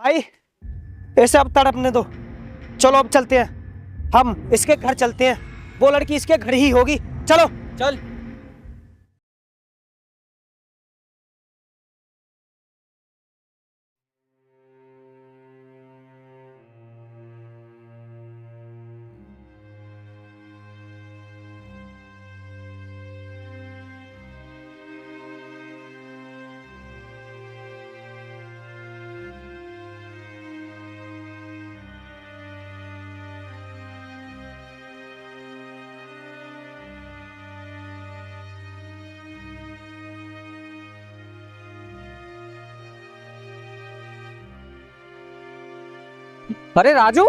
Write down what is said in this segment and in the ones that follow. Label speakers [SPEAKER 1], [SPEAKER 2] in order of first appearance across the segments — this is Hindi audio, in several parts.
[SPEAKER 1] भाई ऐसे अब तड़पने दो, चलो अब चलते हैं, हम इसके घर चलते हैं, वो लड़की इसके घर ही होगी, चलो।
[SPEAKER 2] चल। अरे राजू,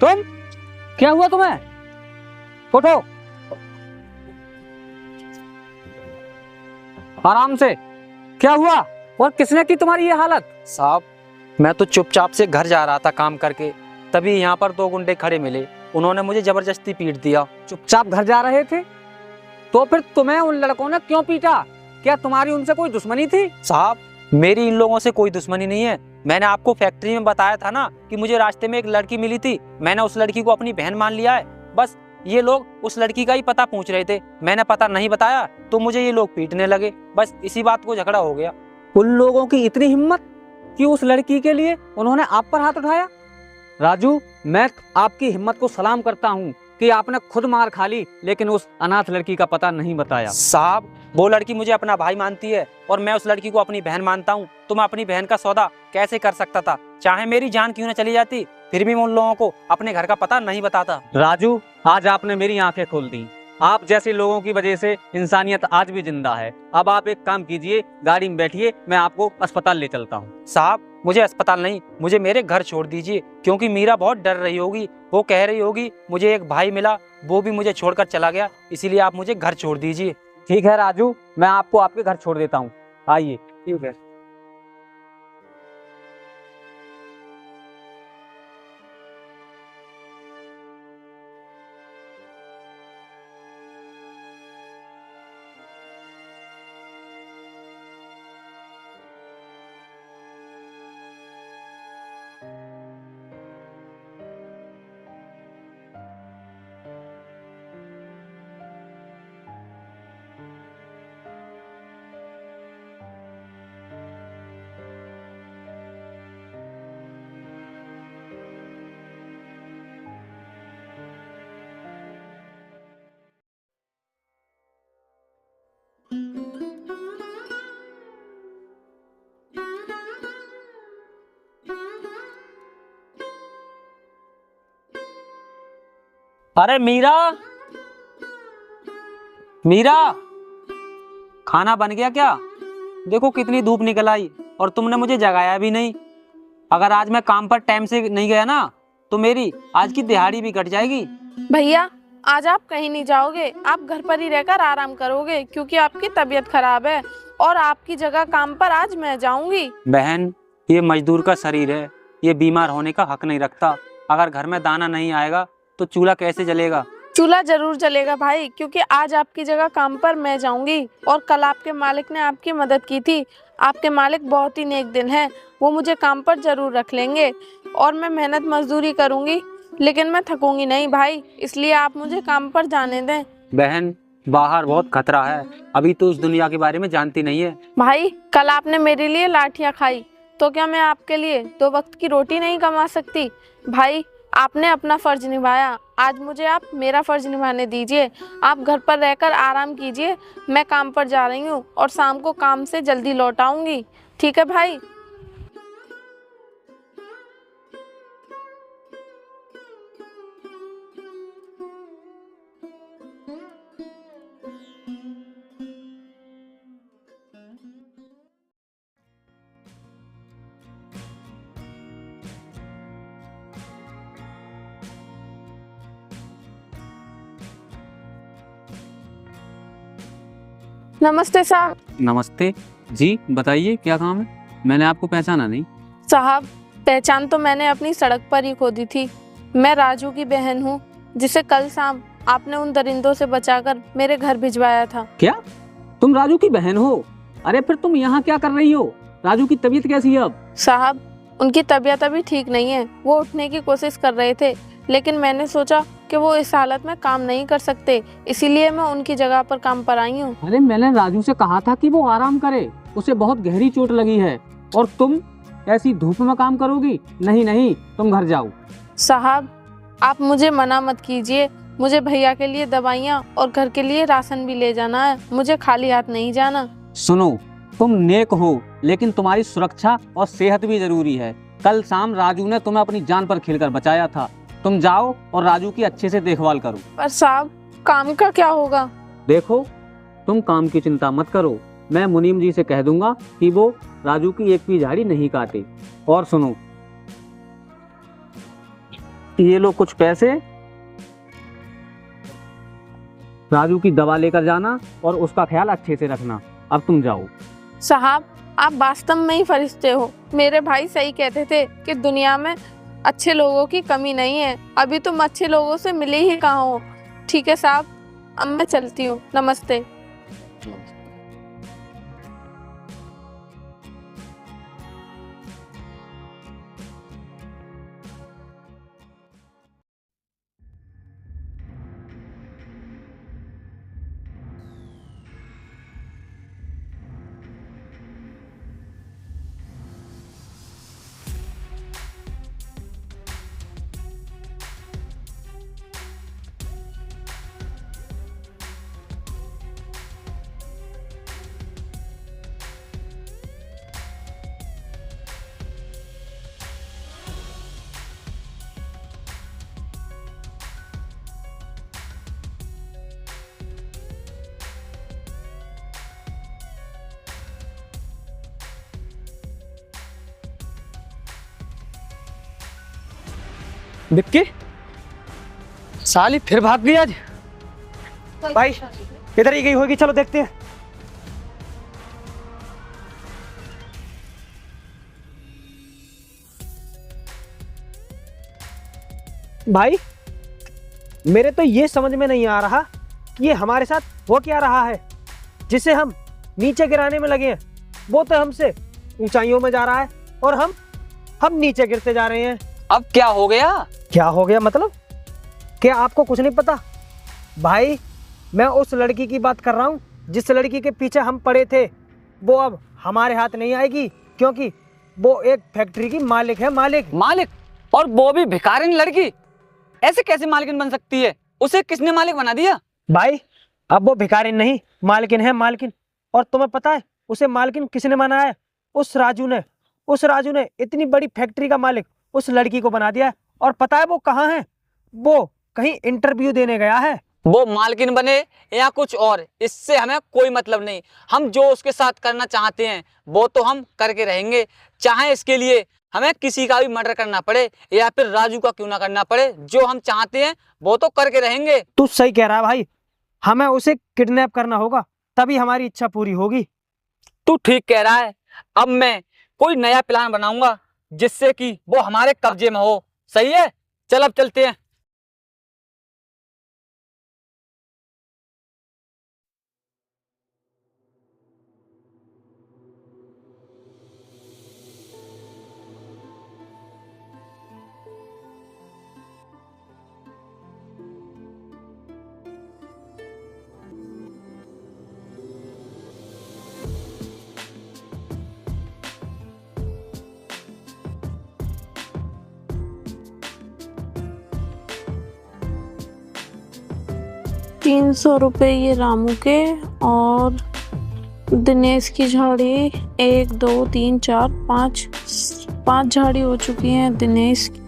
[SPEAKER 2] तुम, क्या हुआ तुम्हें? उठो, आराम से। क्या हुआ और किसने की तुम्हारी ये हालत?
[SPEAKER 3] साहब, मैं तो चुपचाप से घर जा रहा था काम करके, तभी यहाँ पर 2 गुंडे खड़े मिले। उन्होंने मुझे जबरदस्ती पीट दिया।
[SPEAKER 2] चुपचाप घर जा रहे थे तो फिर तुम्हें उन लड़कों ने क्यों पीटा? क्या तुम्हारी उनसे कोई दुश्मनी थी?
[SPEAKER 3] साहब, मेरी इन लोगों से कोई दुश्मनी नहीं है। मैंने आपको फैक्ट्री में बताया था ना कि मुझे रास्ते में एक लड़की मिली थी, मैंने उस लड़की को अपनी बहन मान लिया है। बस ये लोग उस लड़की का ही पता पूछ रहे थे, मैंने पता नहीं बताया तो मुझे ये लोग पीटने लगे। बस इसी बात को झगड़ा हो गया।
[SPEAKER 2] उन लोगों की इतनी हिम्मत कि उस लड़की के लिए उन्होंने आप पर हाथ उठाया? राजू, मैं आपकी हिम्मत को सलाम करता हूँ कि आपने खुद मार खा ली लेकिन उस अनाथ लड़की का पता नहीं बताया।
[SPEAKER 3] साहब, वो लड़की मुझे अपना भाई मानती है और मैं उस लड़की को अपनी बहन मानता हूँ, तो मैं अपनी बहन का सौदा कैसे कर सकता था? चाहे मेरी जान क्यों न चली जाती, फिर भी मैं उन लोगों को अपने घर का पता नहीं बताता।
[SPEAKER 2] राजू, आज आपने मेरी आंखें खोल दी। आप जैसे लोगों की वजह से इंसानियत आज भी जिंदा है। अब आप एक काम कीजिए, गाड़ी में बैठिए, मैं आपको अस्पताल ले चलता हूँ।
[SPEAKER 3] साहब, मुझे अस्पताल नहीं, मुझे मेरे घर छोड़ दीजिए, क्योंकि मीरा बहुत डर रही होगी। वो कह रही होगी मुझे एक भाई मिला, वो भी मुझे छोड़कर चला गया, इसीलिए आप मुझे घर छोड़ दीजिए।
[SPEAKER 2] ठीक है राजू, मैं आपको आपके घर छोड़ देता हूँ, आइए। ठीक है।
[SPEAKER 3] अरे मीरा, मीरा, खाना बन गया क्या? देखो कितनी धूप निकल आई और तुमने मुझे जगाया भी नहीं। अगर आज मैं काम पर टाइम से नहीं गया ना तो मेरी आज की दिहाड़ी भी कट जाएगी।
[SPEAKER 4] भैया, आज आप कहीं नहीं जाओगे, आप घर पर ही रहकर आराम करोगे क्योंकि आपकी तबीयत खराब है और आपकी जगह काम पर आज मैं जाऊंगी।
[SPEAKER 3] बहन, ये मजदूर का शरीर है, ये बीमार होने का हक नहीं रखता। अगर घर में दाना नहीं आएगा तो चूल्हा कैसे जलेगा?
[SPEAKER 4] चूल्हा जरूर जलेगा भाई, क्योंकि आज आपकी जगह काम पर मैं जाऊंगी और कल आपके मालिक ने आपकी मदद की थी। आपके मालिक बहुत ही नेक दिल हैं, वो मुझे काम पर जरूर रख लेंगे और मैं मेहनत मजदूरी करूंगी लेकिन मैं थकूंगी नहीं भाई, इसलिए आप मुझे काम पर जाने दें।
[SPEAKER 3] बहन, बाहर बहुत खतरा है, अभी तो उस दुनिया के बारे में जानती नहीं है।
[SPEAKER 4] भाई, कल आपने मेरे लिए लाठियां खाई तो क्या मैं आपके लिए 2 वक्त की रोटी नहीं कमा सकती? भाई, आपने अपना फर्ज निभाया, आज मुझे आप मेरा फर्ज निभाने दीजिए। आप घर पर रहकर आराम कीजिए, मैं काम पर जा रही हूँ और शाम को काम से जल्दी लौट आऊंगी। ठीक है भाई? नमस्ते साहब।
[SPEAKER 2] नमस्ते जी, बताइए क्या काम है? मैंने आपको पहचाना नहीं।
[SPEAKER 4] साहब, पहचान तो मैंने अपनी सड़क पर ही खो दी थी। मैं राजू की बहन हूँ, जिसे कल शाम आपने उन दरिंदों से बचाकर मेरे घर भिजवाया था।
[SPEAKER 2] क्या तुम राजू की बहन हो? अरे फिर तुम यहाँ क्या कर रही हो? राजू की तबीयत कैसी है अब?
[SPEAKER 4] साहब, उनकी तबीयत अभी ठीक नहीं है, वो उठने की कोशिश कर रहे थे, लेकिन मैंने सोचा कि वो इस हालत में काम नहीं कर सकते, इसीलिए मैं उनकी जगह पर काम पर आई हूँ।
[SPEAKER 2] अरे मैंने राजू से कहा था कि वो आराम करे, उसे बहुत गहरी चोट लगी है, और तुम ऐसी धूप में काम करोगी? नहीं नहीं, तुम घर जाओ।
[SPEAKER 4] साहब, आप मुझे मना मत कीजिए, मुझे भैया के लिए दवाइयाँ और घर के लिए राशन भी ले जाना है, मुझे खाली हाथ नहीं जाना।
[SPEAKER 2] सुनो, तुम नेक हो, लेकिन तुम्हारी सुरक्षा और सेहत भी जरूरी है। कल शाम राजू ने तुम्हें अपनी जान पर खेलकर बचाया था। तुम जाओ और राजू की अच्छे से देखभाल करो।
[SPEAKER 4] पर साहब, काम का क्या होगा?
[SPEAKER 2] देखो, तुम काम की चिंता मत करो, मैं मुनीम जी से कह दूंगा कि वो राजू की एक भी झाड़ी नहीं काटे। और सुनो, ये लो कुछ पैसे, राजू की दवा लेकर जाना और उसका ख्याल अच्छे से रखना। अब तुम जाओ।
[SPEAKER 4] साहब, आप वास्तव में ही फरिश्ते हो। मेरे भाई सही कहते थे कि दुनिया में अच्छे लोगों की कमी नहीं है। अभी तुम अच्छे लोगों से मिले ही कहाँ हो। ठीक है साहब, अब मैं चलती हूँ। नमस्ते।
[SPEAKER 1] विक्की, साली फिर भाग गई आज। भाई किधर ही गई होगी, चलो देखते हैं। भाई मेरे तो ये समझ में नहीं आ रहा कि ये हमारे साथ हो क्या रहा है। जिसे हम नीचे गिराने में लगे हैं, वो तो हमसे ऊंचाइयों में जा रहा है और हम नीचे गिरते जा रहे हैं।
[SPEAKER 3] अब क्या हो गया?
[SPEAKER 1] क्या हो गया मतलब? क्या आपको कुछ नहीं पता? भाई मैं उस लड़की की बात कर रहा हूँ जिस लड़की के पीछे हम पड़े थे। वो अब हमारे हाथ नहीं आएगी, क्योंकि वो एक फैक्ट्री की मालिक है। मालिक?
[SPEAKER 2] और वो भी भिखारिन लड़की? ऐसे कैसे मालकिन बन सकती है? उसे किसने मालिक बना दिया?
[SPEAKER 1] भाई अब वो भिखारिन नहीं, मालकिन है, मालकिन। और तुम्हें पता है उसे मालकिन किसने बनाया है? उस राजू ने इतनी बड़ी फैक्ट्री का मालिक उस लड़की को बना दिया है। और पता है वो कहाँ है? वो कहीं इंटरव्यू देने गया है।
[SPEAKER 2] वो मालकिन बने या कुछ और, इससे हमें कोई मतलब नहीं। हम जो उसके साथ करना चाहते हैं वो तो हम करके रहेंगे, चाहे इसके लिए हमें किसी का भी मर्डर करना पड़े या फिर राजू का क्यों ना करना पड़े। जो हम चाहते हैं वो तो करके रहेंगे।
[SPEAKER 1] तू सही कह रहा है भाई, हमें उसे किडनैप करना होगा, तभी हमारी इच्छा पूरी होगी।
[SPEAKER 2] तू ठीक कह रहा है। अब मैं कोई नया प्लान बनाऊंगा जिससे कि वो हमारे कब्जे में हो। सही है, चल अब चलते हैं।
[SPEAKER 4] ₹300 ये रामू के, और दिनेश की झाड़ी 1 2 3 4 5 झाड़ी हो चुकी हैं दिनेश की।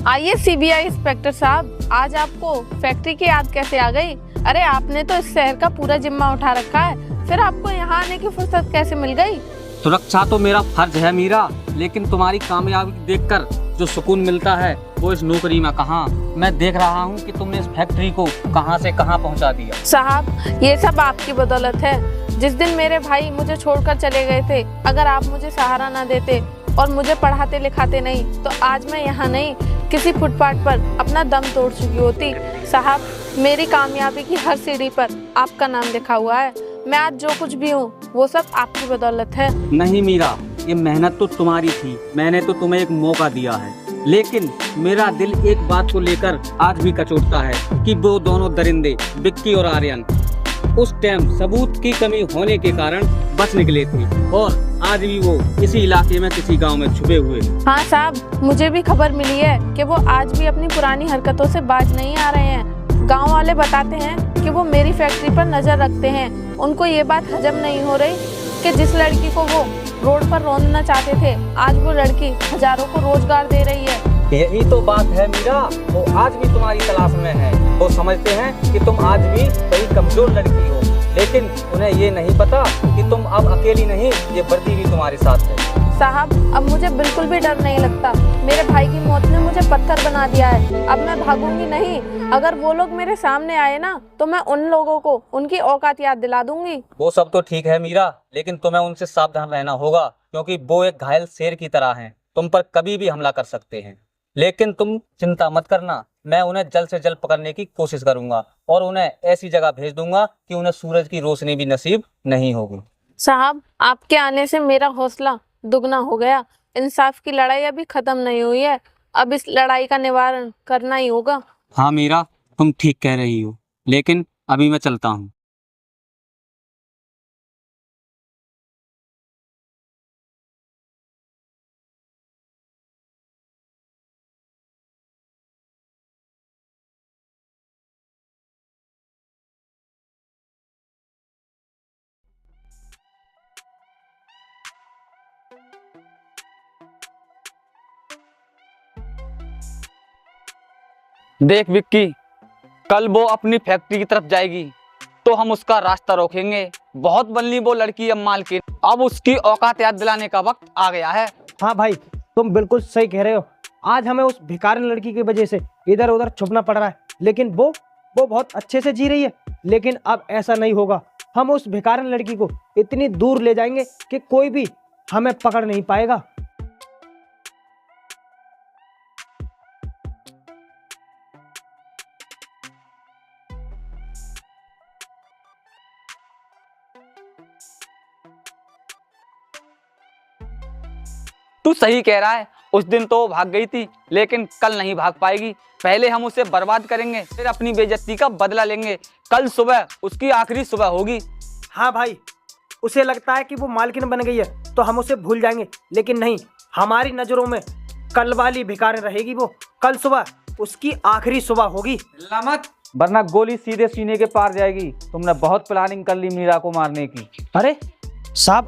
[SPEAKER 4] आइए सीबीआई इंस्पेक्टर साहब, आज आपको फैक्ट्री की याद कैसे आ गई? अरे आपने तो इस शहर का पूरा जिम्मा उठा रखा है, फिर आपको यहाँ आने की फुर्सत कैसे मिल गई?
[SPEAKER 2] सुरक्षा तो मेरा फर्ज है मीरा, लेकिन तुम्हारी कामयाबी देखकर जो सुकून मिलता है वो इस नौकरी में कहाँ। मैं देख रहा हूँ कि तुमने इस फैक्ट्री को कहाँ से कहाँ पहुँचा दिया।
[SPEAKER 4] साहब ये सब आपकी बदौलत है। जिस दिन मेरे भाई मुझे छोड़कर चले गए थे, अगर आप मुझे सहारा ना देते और मुझे पढ़ाते लिखाते नहीं, तो आज मैं यहाँ नहीं, किसी फुटपाथ पर अपना दम तोड़ चुकी होती। साहब मेरी कामयाबी की हर सीढ़ी पर आपका नाम लिखा हुआ है। मैं आज जो कुछ भी हूँ वो सब आपकी बदौलत है।
[SPEAKER 2] नहीं मीरा, ये मेहनत तो तुम्हारी थी, मैंने तो तुम्हें एक मौका दिया है, लेकिन मेरा दिल एक बात को लेकर आज भी कचोटता है कि वो दोनों दरिंदे विक्की और आर्यन उस टाइम सबूत की कमी होने के कारण बच निकले थे और आज भी वो इसी इलाके में किसी गांव में छुपे हुए हैं।
[SPEAKER 4] हाँ साहब, मुझे भी खबर मिली है कि वो आज भी अपनी पुरानी हरकतों से बाज नहीं आ रहे हैं। गांव वाले बताते हैं कि वो मेरी फैक्ट्री पर नजर रखते हैं। उनको ये बात हजम नहीं हो रही कि जिस लड़की को वो रोड पर रोकना चाहते थे, आज वो लड़की हजारों को रोजगार दे रही है।
[SPEAKER 2] यही तो बात है मीरा, वो आज भी तुम्हारी तलाश में है। वो समझते हैं कि तुम आज भी कई कमजोर लड़की हो, लेकिन उन्हें ये नहीं पता कि तुम अब अकेली नहीं, ये वर्दी भी तुम्हारे साथ है।
[SPEAKER 4] साहब, अब मुझे बिल्कुल भी डर नहीं लगता। मेरे भाई की मौत ने मुझे पत्थर बना दिया है। अब मैं भागूंगी नहीं। अगर वो लोग मेरे सामने आए ना, तो मैं उन लोगों को उनकी औकात याद दिला दूंगी।
[SPEAKER 2] वो सब तो ठीक है मीरा, लेकिन तुम्हें उनसे सावधान रहना होगा, क्योंकि वो एक घायल शेर की तरह हैं, तुम पर कभी भी हमला कर सकते हैं। लेकिन तुम चिंता मत करना, मैं उन्हें जल्द से जल्द पकड़ने की कोशिश करूंगा और उन्हें ऐसी जगह भेज दूंगा कि उन्हें सूरज की रोशनी भी नसीब नहीं होगी।
[SPEAKER 4] साहब, आपके आने से मेरा हौसला दुगना हो गया। इंसाफ की लड़ाई अभी खत्म नहीं हुई है। अब इस लड़ाई का निवारण करना ही होगा।
[SPEAKER 2] हाँ मीरा, तुम ठीक कह रही हो, लेकिन अभी मैं चलता हूँ। देख विक्की, कल वो अपनी फैक्ट्री की तरफ जाएगी तो हम उसका रास्ता रोकेंगे। बहुत बल्ली वो लड़की है मालकिन, अब उसकी औकात याद दिलाने का वक्त आ गया है।
[SPEAKER 1] हाँ भाई, तुम बिल्कुल सही कह रहे हो। आज हमें उस भिखारी लड़की की वजह से इधर उधर छुपना पड़ रहा है, लेकिन वो बहुत अच्छे से जी रही है। लेकिन अब ऐसा नहीं होगा। हम उस भिखारी लड़की को इतनी दूर ले जाएंगे कि कोई भी हमें पकड़ नहीं पाएगा।
[SPEAKER 2] तू सही कह रहा है, उस दिन तो वो भाग गई थी, लेकिन कल नहीं भाग पाएगी। पहले हम उसे बर्बाद करेंगे, फिर अपनी बेइज्जती का बदला लेंगे। कल सुबह उसकी आखिरी सुबह होगी।
[SPEAKER 1] हाँ भाई, उसे लगता है कि वो मालकिन बन गई है तो हम उसे भूल जाएंगे, लेकिन नहीं, हमारी नजरों में कल वाली भिखारी रहेगी। वो कल सुबह उसकी आखिरी सुबह होगी।
[SPEAKER 2] मत, वरना गोली सीधे सीने के पार जाएगी। तुमने बहुत प्लानिंग कर ली मीरा को मारने की।
[SPEAKER 1] अरे साहब,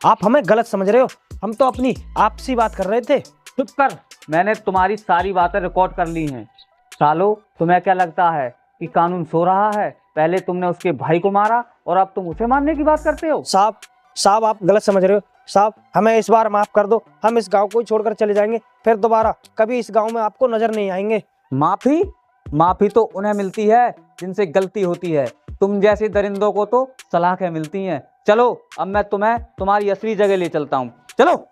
[SPEAKER 1] आप हमें गलत समझ रहे हो। हम तो अपनी आपसी बात कर रहे थे।
[SPEAKER 2] चुप कर, मैंने तुम्हारी सारी बातें रिकॉर्ड कर ली हैं। सालो, तुम्हें क्या लगता है कि कानून सो रहा है? पहले तुमने उसके भाई को मारा और अब तुम उसे मारने की बात करते हो।
[SPEAKER 1] साहब, आप गलत समझ रहे हो। साहब, हमें इस बार माफ कर दो। हम इस गांव को ही छोड़कर चले जाएंगे, फिर दोबारा कभी इस गांव में आपको नजर नहीं आएंगे।
[SPEAKER 2] माफी तो उन्हें मिलती है जिनसे गलती होती है। तुम जैसे दरिंदों को तो सलाखें मिलती हैं। चलो, अब मैं तुम्हें तुम्हारी असली जगह ले चलता हूँ। चलो।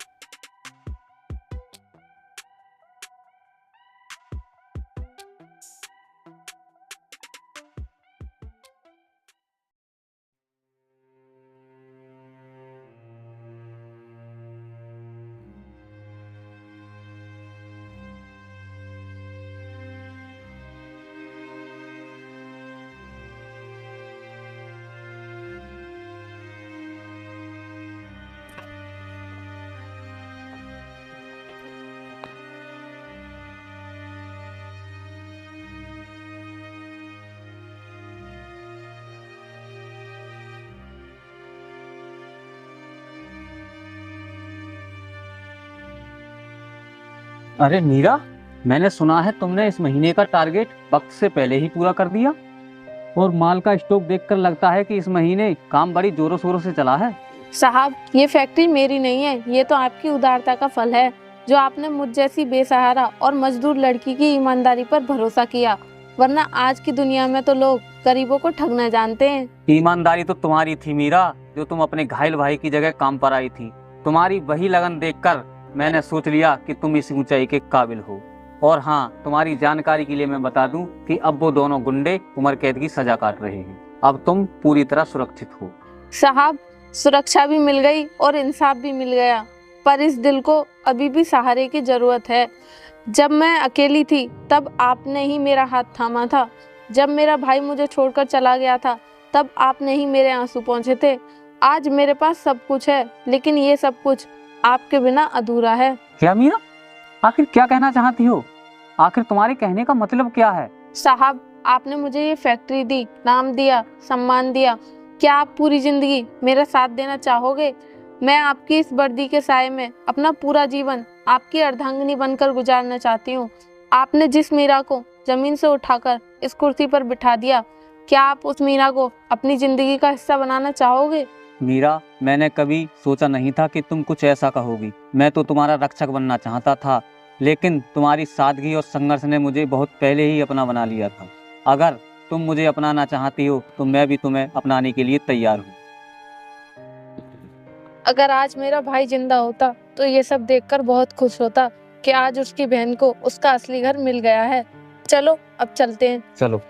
[SPEAKER 2] अरे मीरा, मैंने सुना है तुमने इस महीने का टारगेट वक्त से पहले ही पूरा कर दिया, और माल का स्टॉक देखकर लगता है कि इस महीने काम बड़ी जोरों शोरों से चला है।
[SPEAKER 4] साहब, ये फैक्ट्री मेरी नहीं है, ये तो आपकी उदारता का फल है, जो आपने मुझ जैसी बेसहारा और मजदूर लड़की की ईमानदारी पर भरोसा किया। वरना आज की दुनिया में तो लोग गरीबों को ठगना जानते हैं।
[SPEAKER 2] ईमानदारी तो तुम्हारी थी मीरा, जो तुम अपने घायल भाई की जगह काम पर आई थी। तुम्हारी वही लगन देखकर मैंने सोच लिया कि तुम इस ऊंचाई के काबिल हो। और हाँ, तुम्हारी जानकारी के लिए मैं बता दूं कि अब वो दोनों गुंडे उम्र कैद की सजा काट रहे हैं। अब तुम पूरी तरह सुरक्षित हो।
[SPEAKER 4] साहब, सुरक्षा भी मिल गई और इंसाफ भी मिल गया, पर इस दिल को अभी भी सहारे की जरूरत है। जब मैं अकेली थी तब आपने ही मेरा हाथ थामा था। जब मेरा भाई मुझे छोड़कर चला गया था तब आपने ही मेरे आंसू पहुँचे थे। आज मेरे पास सब कुछ है, लेकिन ये सब कुछ आपके बिना अधूरा है।
[SPEAKER 2] क्या मीरा, आखिर क्या कहना चाहती हो? आखिर तुम्हारे कहने का मतलब क्या है?
[SPEAKER 4] साहब, आपने मुझे ये फैक्ट्री दी, नाम दिया, सम्मान दिया। क्या आप पूरी जिंदगी मेरा साथ देना चाहोगे? मैं आपकी इस वर्दी के साए में अपना पूरा जीवन आपकी अर्धांगिनी बनकर गुजारना चाहती हूँ। आपने जिस मीरा को जमीन से उठाकर इस कुर्सी पर बिठा दिया, क्या आप उस मीरा को अपनी जिंदगी का हिस्सा बनाना चाहोगे?
[SPEAKER 2] मीरा, मैंने कभी सोचा नहीं था कि तुम कुछ ऐसा कहोगी। मैं तो तुम्हारा रक्षक बनना चाहता था, लेकिन तुम्हारी सादगी और संघर्ष ने मुझे बहुत पहले ही अपना बना लिया था। अगर तुम मुझे अपनाना चाहती हो तो मैं भी तुम्हें अपनाने के लिए तैयार हूँ।
[SPEAKER 4] अगर आज मेरा भाई जिंदा होता तो ये सब देखकर बहुत खुश होता कि आज उसकी बहन को उसका असली घर मिल गया है। चलो अब चलते हैं।
[SPEAKER 2] चलो।